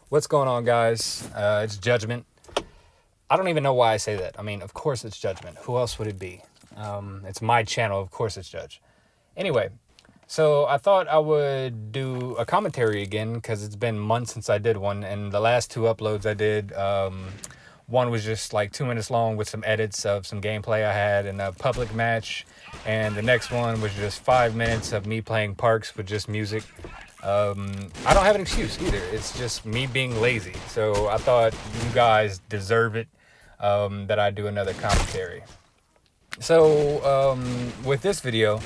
What's going on, guys? It's Judgment. I don't even know why I say that. I mean, of course it's Judgment. Who else would it be? It's my channel. Of course it's Judge. Anyway, so I thought I would do a commentary again because it's been months since I did one. And the last two uploads I did, one was just like 2 minutes long with some edits of some gameplay I had in a public match. And the next one was just 5 minutes of me playing Parks with just music. I don't have an excuse either. It's just me being lazy. So I thought you guys deserve it, that I do another commentary. So with this video,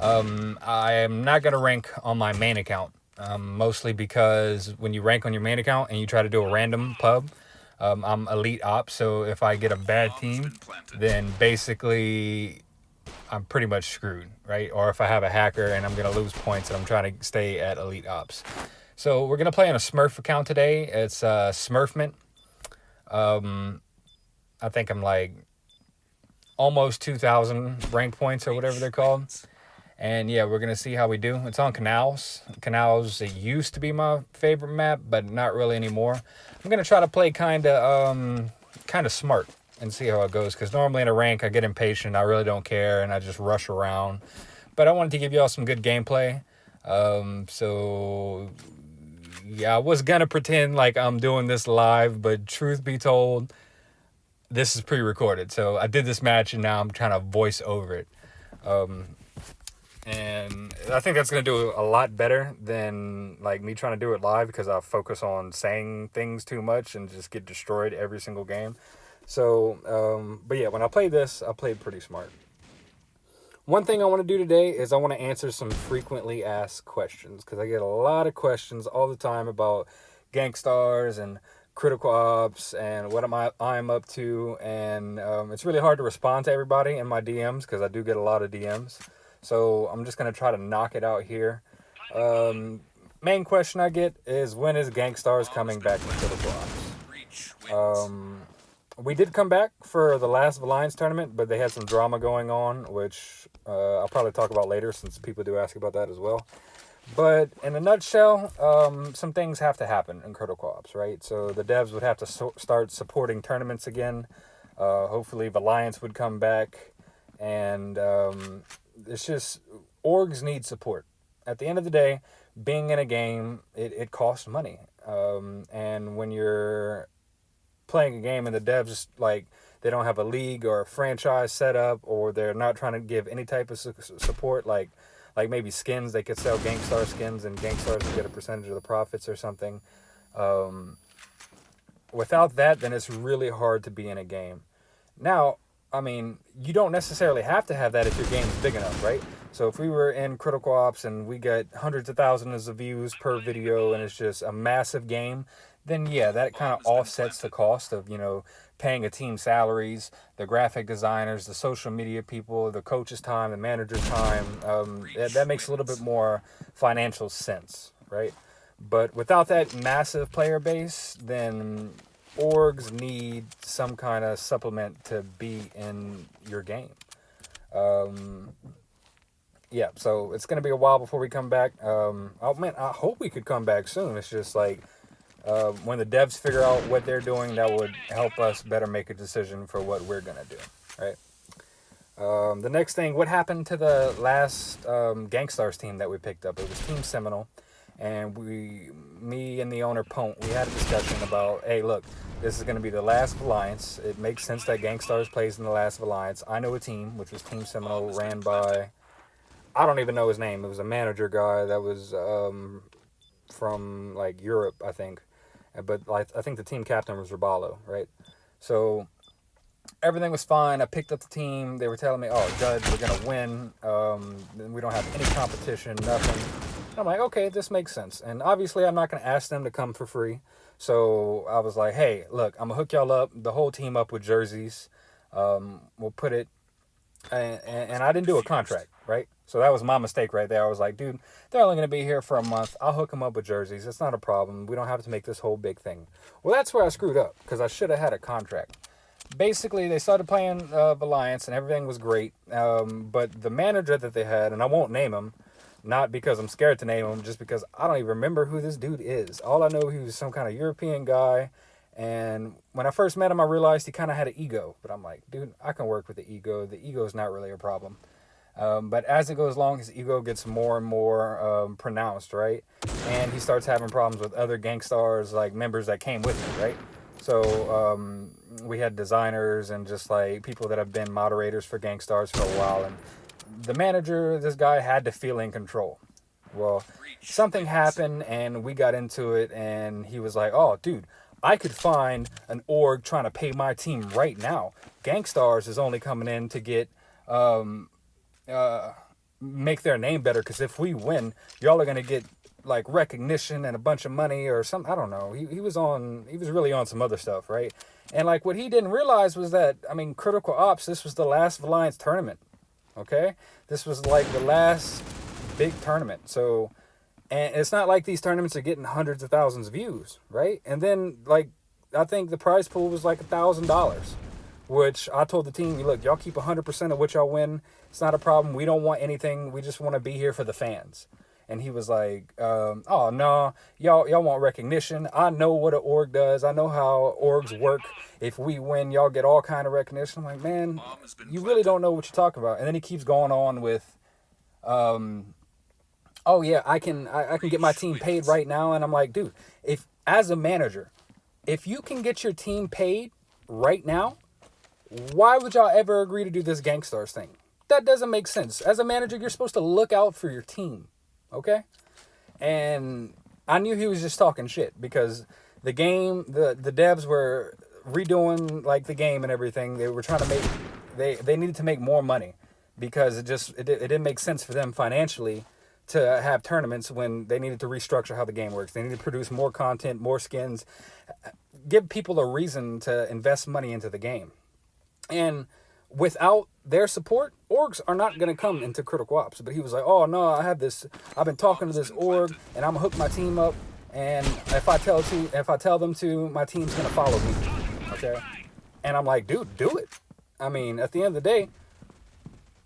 I am not going to rank on my main account, mostly because when you rank on your main account and you try to do a random pub, I'm elite ops. So if I get a bad team, then basically I'm pretty much screwed, right? Or if I have a hacker and I'm going to lose points and I'm trying to stay at elite ops. So we're going to play on a Smurf account today. It's Smurfment. I think I'm like almost 2,000 rank points or whatever they're called. And yeah, we're going to see how we do. It's on Canals. Canals, it used to be my favorite map, but not really anymore. I'm going to try to play kind of smart and see how it goes, because normally in a rank I get impatient, I really don't care, and I just rush around. But I wanted to give y'all some good gameplay. So yeah, I was gonna pretend like I'm doing this live, but truth be told, this is pre-recorded. So I did this match and now I'm trying to voice over it. And I think that's going to do a lot better than like me trying to do it live, because I focus on saying things too much and just get destroyed every single game. So, but yeah, when I played this, I played pretty smart. One thing I want to do today is I want to answer some frequently asked questions, because I get a lot of questions all the time about Gankstars and critical ops and what I'm up to, and it's really hard to respond to everybody in my DMs because I do get a lot of DMs. So I'm just going to try to knock it out here. Main question I get is, when is Gankstars coming back to critical ops? We did come back for the last Alliance tournament, but they had some drama going on, which I'll probably talk about later since people do ask about that as well. But in a nutshell, some things have to happen in critical ops, right? So the devs would have to start supporting tournaments again. Hopefully Alliance would come back, and it's just, orgs need support. At the end of the day, being in a game, it costs money. And when you're playing a game and the devs, like, they don't have a league or a franchise set up, or they're not trying to give any type of support, like maybe skins, they could sell Gangstar skins and Gangstars would get a percentage of the profits or something. Without that, then it's really hard to be in a game. Now, I mean, you don't necessarily have to have that if your game's big enough, right? So if we were in critical ops and we get hundreds of thousands of views per video and it's just a massive game, then yeah, that kind of offsets the cost of, paying a team salaries, the graphic designers, the social media people, the coach's time, the manager's time. That makes a little bit more financial sense, right? But without that massive player base, then orgs need some kind of supplement to be in your game. Yeah, so it's going to be a while before we come back. Oh man, I hope we could come back soon. It's just like, when the devs figure out what they're doing, that would help us better make a decision for what we're going to do, right? The next thing, what happened to the last Gangstars team that we picked up? It was Team Seminole, and me and the owner, Pont, we had a discussion about, hey, look, this is going to be the last Alliance. It makes sense that Gangstars plays in the last Alliance. I know a team, which was Team Seminole, ran by, I don't even know his name. It was a manager guy that was from, like, Europe, I think. But I think the team captain was Robalo, right? So everything was fine. I picked up the team. They were telling me, oh, Judge, we're going to win. We don't have any competition, nothing. And I'm like, okay, this makes sense. And obviously, I'm not going to ask them to come for free. So I was like, hey, look, I'm going to hook y'all up, the whole team up with jerseys. We'll put it, and I didn't do a contract, right? So that was my mistake right there. I was like, dude, they're only going to be here for a month. I'll hook them up with jerseys. It's not a problem. We don't have to make this whole big thing. Well, that's where I screwed up, because I should have had a contract. Basically, they started playing Alliance, and everything was great. But the manager that they had, and I won't name him, Not because I'm scared to name him, just because I don't even remember who this dude is. All I know, he was some kind of European guy. And when I first met him, I realized he kind of had an ego. But I'm like, dude, I can work with the ego. The ego is not really a problem. But as it goes along, his ego gets more and more pronounced, right? And he starts having problems with other Gangstars, like members that came with him, right? So we had designers and just like people that have been moderators for Gangstars for a while. And the manager, this guy, had to feel in control. Well, something happened and we got into it, and he was like, oh, dude, I could find an org trying to pay my team right now. Gangstars is only coming in to get make their name better, because if we win, y'all are gonna get like recognition and a bunch of money or something. I don't know. He was really on some other stuff, right? And like what he didn't realize was that, I mean, Critical Ops, this was the last Alliance tournament. Okay? This was like the last big tournament. So, and it's not like these tournaments are getting hundreds of thousands of views, right? And then like I think the prize pool was like $1,000, which I told the team, look, y'all keep 100% of what y'all win. It's not a problem. We don't want anything. We just want to be here for the fans. And he was like, oh, no, y'all want recognition. I know what an org does. I know how orgs work. If we win, y'all get all kind of recognition. I'm like, man, you really don't know what you're talking about. And then he keeps going on with, oh, yeah, I can get my team paid right now. And I'm like, dude, if as a manager, if you can get your team paid right now, why would y'all ever agree to do this Gangstars thing? That doesn't make sense. As a manager, you're supposed to look out for your team, okay? And I knew he was just talking shit, because the game, the devs were redoing like the game and everything. They were trying to make, they needed to make more money, because it didn't make sense for them financially to have tournaments when they needed to restructure how the game works. They needed to produce more content, more skins, give people a reason to invest money into the game. And without their support, orgs are not going to come into Critical Ops. But he was like, oh, no, I've been talking to this org, and I'm going to hook my team up. And if I tell them to, my team's going to follow me. Okay? And I'm like, dude, do it. I mean, at the end of the day,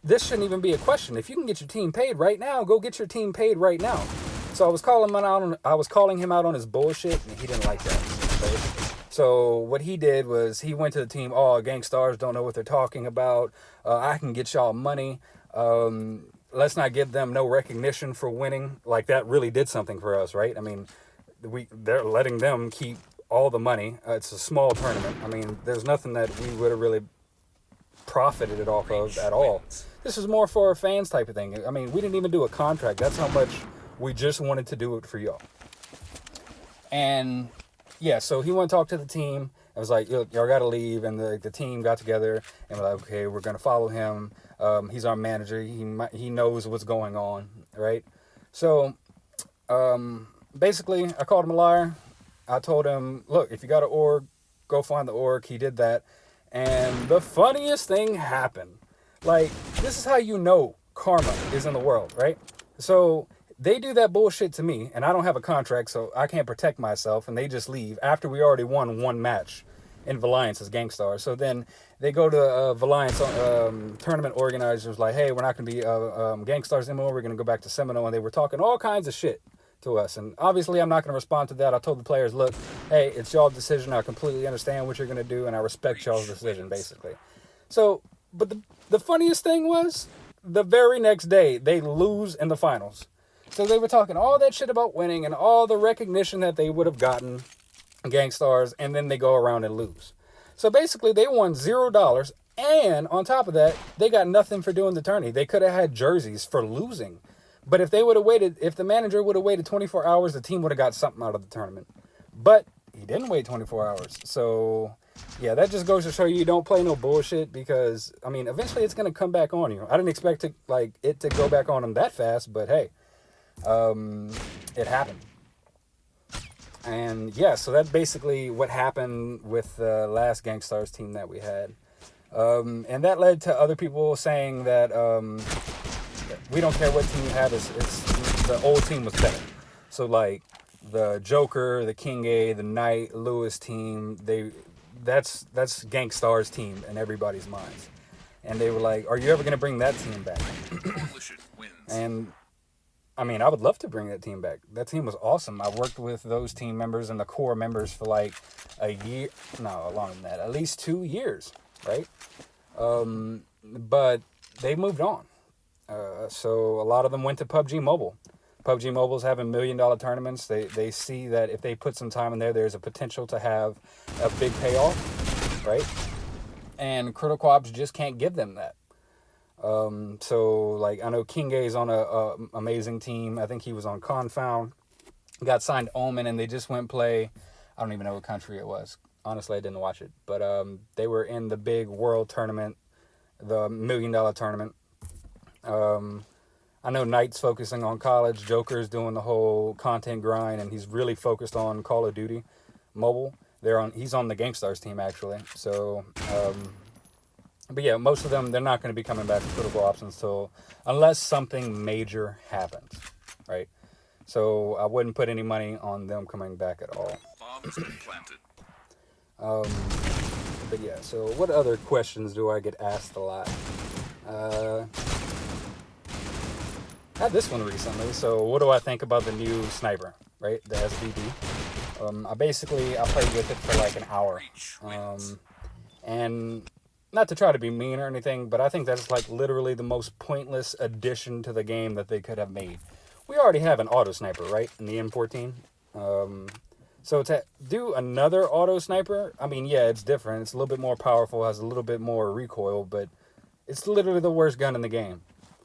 this shouldn't even be a question. If you can get your team paid right now, go get your team paid right now. So I was calling him out on his bullshit, and he didn't like that. Right? So what he did was he went to the team, oh, Gangstars don't know what they're talking about. I can get y'all money. Let's not give them no recognition for winning. Like, that really did something for us, right? I mean, they're letting them keep all the money. It's a small tournament. I mean, there's nothing that we would have really profited it off of at all. This is more for fans type of thing. I mean, we didn't even do a contract. That's how much we just wanted to do it for y'all. And yeah, so he went to talk to the team. I was like, look, y'all got to leave. And the team got together and we're like, okay, we're going to follow him. He's our manager. He knows what's going on, right? So basically, I called him a liar. I told him, look, if you got an org, go find the org. He did that. And the funniest thing happened. Like, this is how you know karma is in the world, right? So they do that bullshit to me, and I don't have a contract, so I can't protect myself, and they just leave after we already won one match in Valiance as Gangstar. So then they go to Valiance tournament organizers like, hey, we're not going to be Gangstars anymore. We're going to go back to Seminole, and they were talking all kinds of shit to us. And obviously, I'm not going to respond to that. I told the players, look, hey, it's y'all's decision. I completely understand what you're going to do, and I respect y'all's decision, basically. So, but the funniest thing was, the very next day, they lose in the finals. So they were talking all that shit about winning and all the recognition that they would have gotten, Gangstars, and then they go around and lose. So basically, they won $0, and on top of that, they got nothing for doing the tourney. They could have had jerseys for losing. But if they would have waited, if the manager would have waited 24 hours, the team would have got something out of the tournament. But he didn't wait 24 hours. So, yeah, that just goes to show you don't play no bullshit, because, I mean, eventually it's going to come back on you. I didn't expect it to go back on them that fast, but hey. It happened. And yeah, so that's basically what happened with the last Gangstars team that we had. And that led to other people saying that we don't care what team you have, it's the old team was better. So like the Joker, the King A, the Knight, Lewis team, that's Gangstars team in everybody's minds. And they were like, are you ever going to bring that team back? And I mean, I would love to bring that team back. That team was awesome. I worked with those team members and the core members for like a year, no, longer than that, at least 2 years, right? But they moved on. So a lot of them went to PUBG Mobile. PUBG Mobile's having $1 million tournaments. They see that if they put some time in there, there's a potential to have a big payoff, right? And Critical Ops just can't give them that. So like I know King A's on a amazing team. I think he was on Confound. Got signed to Omen, and they just went play. I don't even know what country it was. Honestly, I didn't watch it, but they were in the big world tournament, the $1 million tournament. I know Knight's focusing on college. Joker's doing the whole content grind, and he's really focused on Call of Duty Mobile. He's on the GameStars team actually. So, but yeah, most of them they're not going to be coming back to Critical Ops unless something major happens, right? So I wouldn't put any money on them coming back at all. Bombs planted. But yeah, so what other questions do I get asked a lot? I had this one recently. So what do I think about the new sniper, right? The SVD. I played with it for like an hour. And not to try to be mean or anything, but I think that's like literally the most pointless addition to the game that they could have made. We already have an auto sniper, right? In the M14. So to do another auto sniper, I mean, yeah, it's different. It's a little bit more powerful, has a little bit more recoil, but it's literally the worst gun in the game.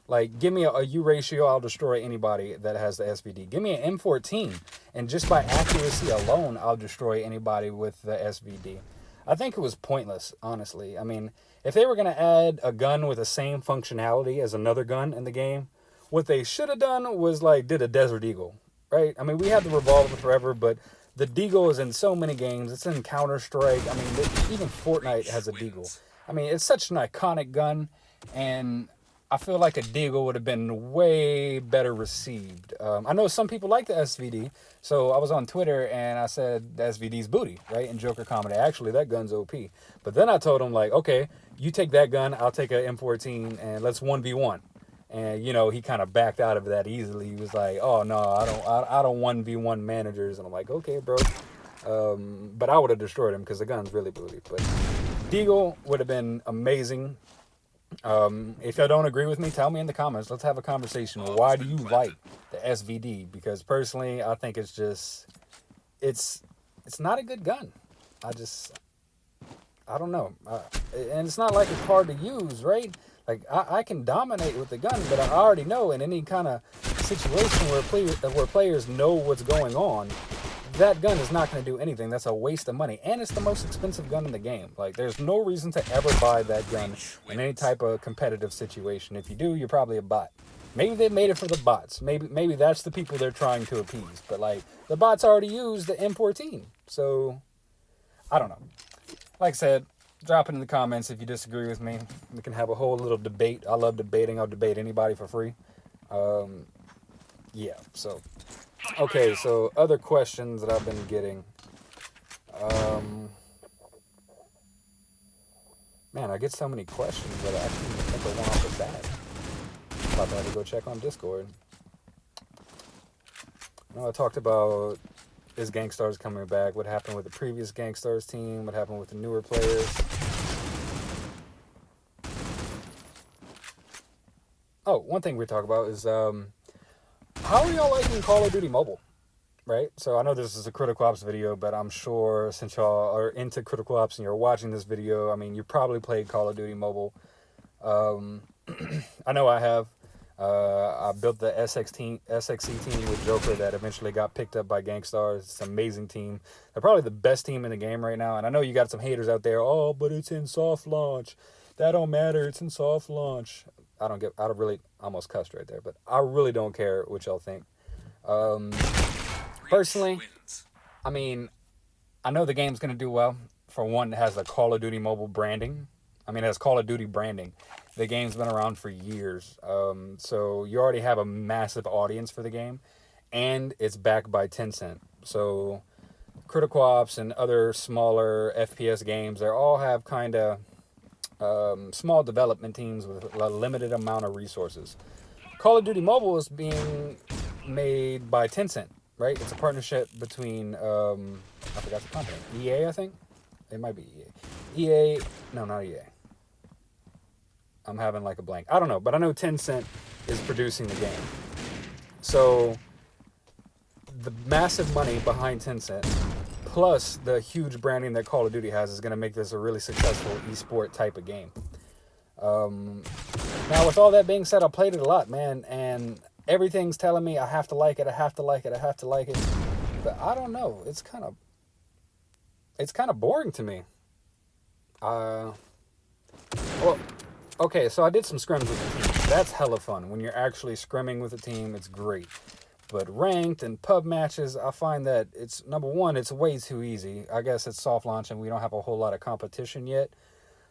Like, give me a U ratio, I'll destroy anybody that has the SVD. Give me an M14, and just by accuracy alone, I'll destroy anybody with the SVD. I think it was pointless, honestly. I mean, if they were going to add a gun with the same functionality as another gun in the game, what they should have done was, like, did a Desert Eagle, right? I mean, we had the revolver forever, but the Deagle is in so many games. It's in Counter-Strike. I mean, even Fortnite has a Deagle. I mean, it's such an iconic gun, and I feel like a Deagle would have been way better received. I know some people like the SVD, so I was on Twitter and I said the SVD's booty, right? In Joker comedy, actually, that gun's OP. But then I told him, like, okay, you take that gun, I'll take an M14, and let's 1v1. And, you know, he kind of backed out of that easily. He was like, oh, no, I don't 1v1 managers. And I'm like, okay, bro. But I would have destroyed him because the gun's really booty. But Deagle would have been amazing. If you don't agree with me, tell me in the comments. Let's have a conversation. Why do you like the SVD? Because personally, I think it's not a good gun. I don't know. And it's not like it's hard to use, right? Like, I can dominate with the gun, but I already know in any kind of situation where players know what's going on, that gun is not going to do anything. That's a waste of money. And it's the most expensive gun in the game. Like, there's no reason to ever buy that gun in any type of competitive situation. If you do, you're probably a bot. Maybe they made it for the bots. Maybe that's the people they're trying to appease. But, like, the bots already use the M14. So, I don't know. Like I said, drop it in the comments if you disagree with me. We can have a whole little debate. I love debating. I'll debate anybody for free. Yeah, so. Okay, so other questions that I've been getting. Man, I get so many questions that I can't even think of one off the bat. About to have to go check on Discord. I talked about is Gangstars coming back, what happened with the previous Gangstars team, what happened with the newer players. Oh, one thing we talk about is how are y'all liking Call of Duty Mobile? Right? So I know this is a Critical Ops video, but I'm sure since y'all are into Critical Ops and you're watching this video, I mean, you probably played Call of Duty Mobile. I know I have. I built the SXE team with Joker that eventually got picked up by Gangstars. It's an amazing team. They're probably the best team in the game right now. And I know you got some haters out there. Oh, but it's in soft launch. That don't matter. It's in soft launch. I don't really, almost cussed right there, but I really don't care what y'all think. Personally, I mean, I know the game's going to do well. For one, it has the Call of Duty Mobile branding. I mean, it has Call of Duty branding. The game's been around for years. So you already have a massive audience for the game. And it's backed by Tencent. So Critical Ops and other smaller FPS games, they all have kind of small development teams with a limited amount of resources. Call of Duty Mobile is being made by Tencent, right? It's a partnership between I forgot the company, EA, I think. It might be EA. EA, no, not EA. I'm having like a blank. I don't know, but I know Tencent is producing the game. So the massive money behind Tencent, plus the huge branding that Call of Duty has, is going to make this a really successful esport type of game. Now, with all that being said, I played it a lot, man, and everything's telling me I have to like it, I have to like it, I have to like it. But I don't know. It's kind of boring to me. Well, okay, so I did some scrims with the team. That's hella fun. When you're actually scrimming with a team, it's great. But ranked and pub matches, I find that it's, number one, it's way too easy. I guess it's soft launch and we don't have a whole lot of competition yet.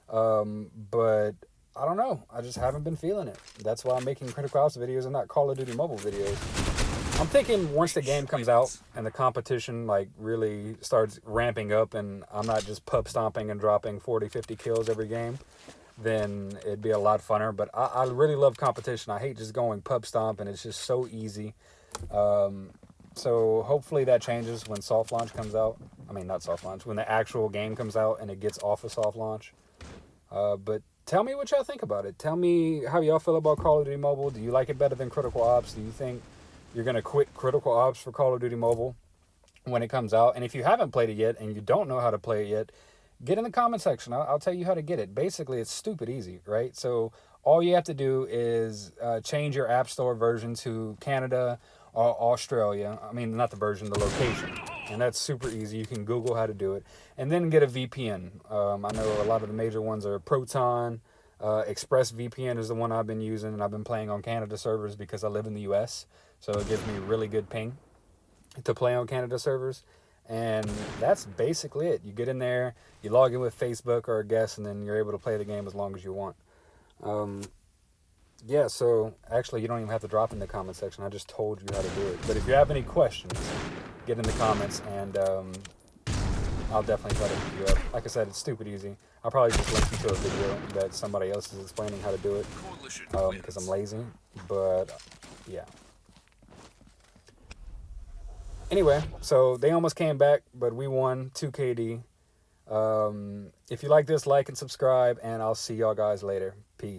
But I don't know. I just haven't been feeling it. That's why I'm making Critical Ops videos and not Call of Duty Mobile videos. I'm thinking once the game comes out and the competition like really starts ramping up and I'm not just pub stomping and dropping 40, 50 kills every game, then it'd be a lot funner. But I really love competition. I hate just going pub stomp, and it's just so easy. So hopefully that changes when soft launch comes out. I mean, not soft launch, when the actual game comes out and it gets off of soft launch. But tell me what y'all think about it. Tell me how y'all feel about Call of Duty Mobile. Do you like it better than Critical Ops? Do you think you're going to quit Critical Ops for Call of Duty Mobile when it comes out? And if you haven't played it yet and you don't know how to play it yet, get in the comment section. I'll tell you how to get it. Basically, it's stupid easy, right? So all you have to do is change your App Store version to Canada or Australia. I mean, not the version, the location. And that's super easy. You can Google how to do it. And then get a VPN. I know a lot of the major ones are Proton. ExpressVPN is the one I've been using, and I've been playing on Canada servers because I live in the US. So it gives me really good ping to play on Canada servers. And that's basically it. You get in there, you log in with Facebook or a guest, and then you're able to play the game as long as you want. Yeah, so actually you don't even have to drop in the comment section. I just told you how to do it. But if you have any questions, get in the comments, and I'll definitely try to hook you up. Like I said, it's stupid easy. I'll probably just link you to a video that somebody else is explaining how to do it because I'm lazy. But yeah. Anyway, so they almost came back, but we won 2KD. If you like this, like and subscribe, and I'll see y'all guys later. Peace.